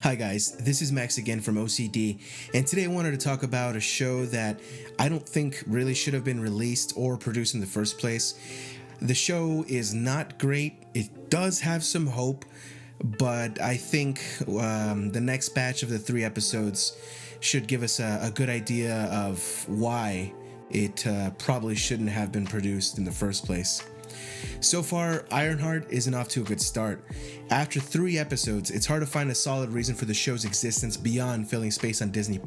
Hi guys, this is Max again from OCD, and today I wanted to talk about a show that I don't think really should have been released or produced in the first place. The show is not great, it does have some hope, but I think the next batch of the 3 episodes should give us a good idea of why it probably shouldn't have been produced in the first place. So far, Ironheart isn't off to a good start. After 3 episodes, it's hard to find a solid reason for the show's existence beyond filling space on Disney+.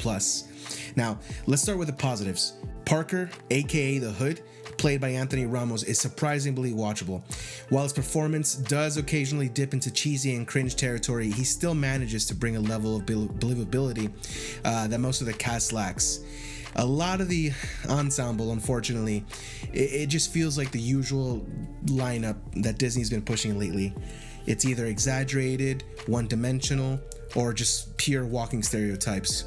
Now, let's start with the positives. Parker, aka The Hood, played by Anthony Ramos, is surprisingly watchable. While his performance does occasionally dip into cheesy and cringe territory, he still manages to bring a level of believability that most of the cast lacks. A lot of the ensemble, unfortunately, it just feels like the usual lineup that Disney's been pushing lately. It's either exaggerated, one-dimensional, or just pure walking stereotypes.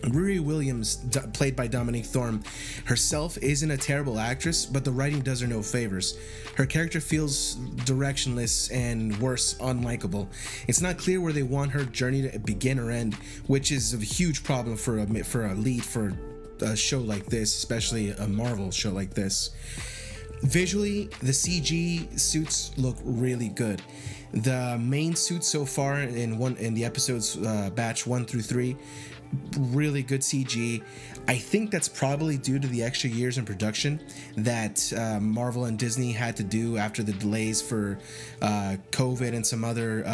Riri Williams, played by Dominique Thorne, herself isn't a terrible actress, but the writing does her no favors. Her character feels directionless and worse, unlikable. It's not clear where they want her journey to begin or end, which is a huge problem for a lead for a show like this, especially a Marvel show like this. Visually, the CG suits look really good. The main suits so far in the episodes batch 1 through 3, really good CG. I think that's probably due to the extra years in production that Marvel and Disney had to do after the delays for COVID and some other,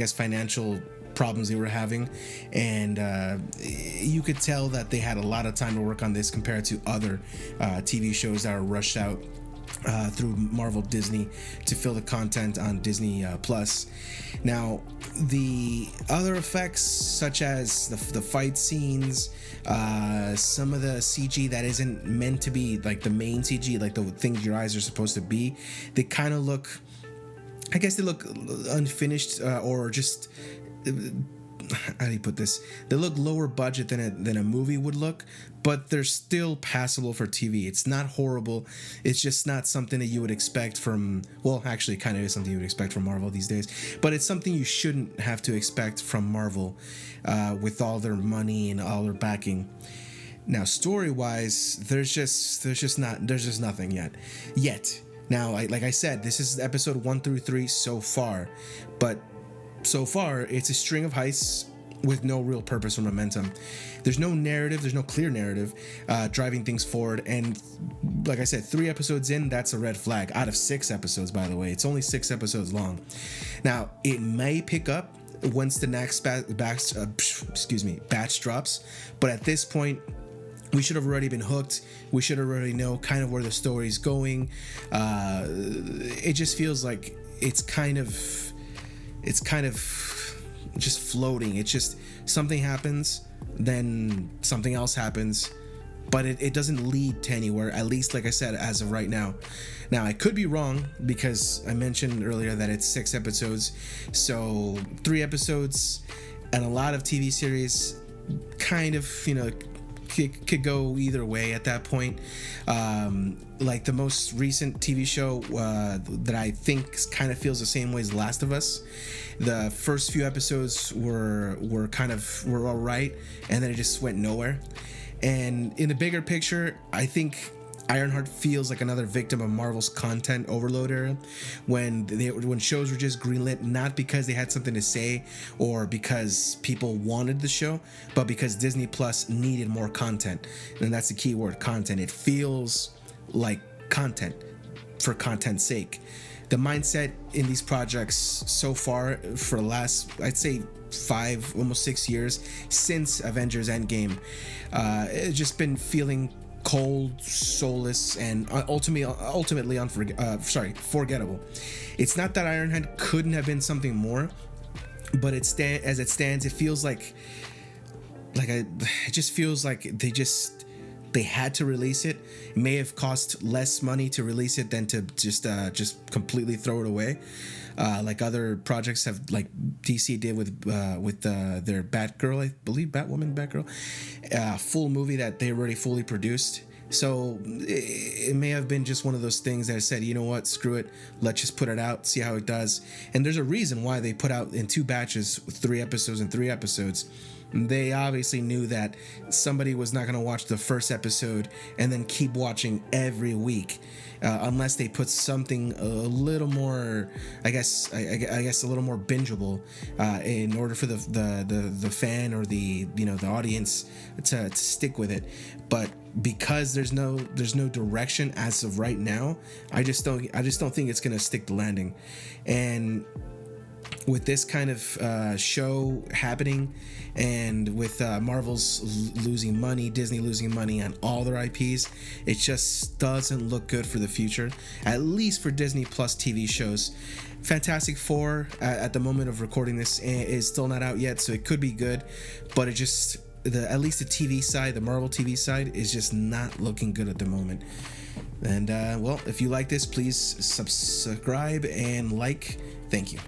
financial problems they were having, and you could tell that they had a lot of time to work on this compared to other TV shows that are rushed out through Marvel Disney to fill the content on Disney Plus. Now, the other effects, such as the fight scenes, some of the CG that isn't meant to be like the main CG, like the things your eyes are supposed to be, they kind of look, I guess they look unfinished, or just, how do you put this? They look lower budget than a movie would look, but they're still passable for TV. It's not horrible. It's just not something that you would expect from, well, actually it kind of is something you would expect from Marvel these days, but it's something you shouldn't have to expect from Marvel with all their money and all their backing. Now, story-wise, there's just nothing yet. Now, like I said, this is episode 1 through 3 so far, but so far, it's a string of heists with no real purpose or momentum. There's no narrative, there's no clear narrative driving things forward, and like I said, 3 episodes in, that's a red flag. Out of 6 episodes, by the way. It's only 6 episodes long. Now, it may pick up once the next batch drops, but at this point, we should have already been hooked. We should already know kind of where the story's going. It just feels like it's kind of just floating. It's just something happens, then something else happens, but it doesn't lead to anywhere, at least, like I said, as of right now. Now, I could be wrong, because I mentioned earlier that it's 6 episodes, so 3 episodes and a lot of TV series kind of, could go either way at that point. Like the most recent TV show that I think kind of feels the same way as Last of Us. The first few episodes were all right, and then it just went nowhere. And in the bigger picture, I think Ironheart feels like another victim of Marvel's content overload era, when shows were just greenlit not because they had something to say or because people wanted the show, but because Disney Plus needed more content. And that's the key word, content. It feels like content for content's sake. The mindset in these projects so far for the last, I'd say, 5, almost 6 years since Avengers Endgame, it's just been feeling cold, soulless, and ultimately forgettable. It's not that Ironheart couldn't have been something more, but as it stands, it feels like it just feels like they had to release it. It may have cost less money to release it than to just completely throw it away, like other projects have, like DC did with their Batgirl, I believe, Batwoman, Batgirl, full movie that they already fully produced. So it may have been just one of those things that I said, you know what, screw it, let's just put it out, see how it does. And there's a reason why they put out in 2 batches, 3 episodes and 3 episodes. They obviously knew that somebody was not going to watch the first episode and then keep watching every week, unless they put something a little more, I guess a little more bingeable, in order for the fan or the audience to stick with it. But because there's no direction as of right now, I just don't think it's going to stick the landing. And with this kind of show happening, and with Marvel's losing money, Disney losing money on all their IPs, it just doesn't look good for the future, at least for Disney Plus TV shows. Fantastic Four, at the moment of recording this, is still not out yet, so it could be good, but it just, at least the TV side, the Marvel TV side, is just not looking good at the moment. And well, if you like this, please subscribe and like. Thank you.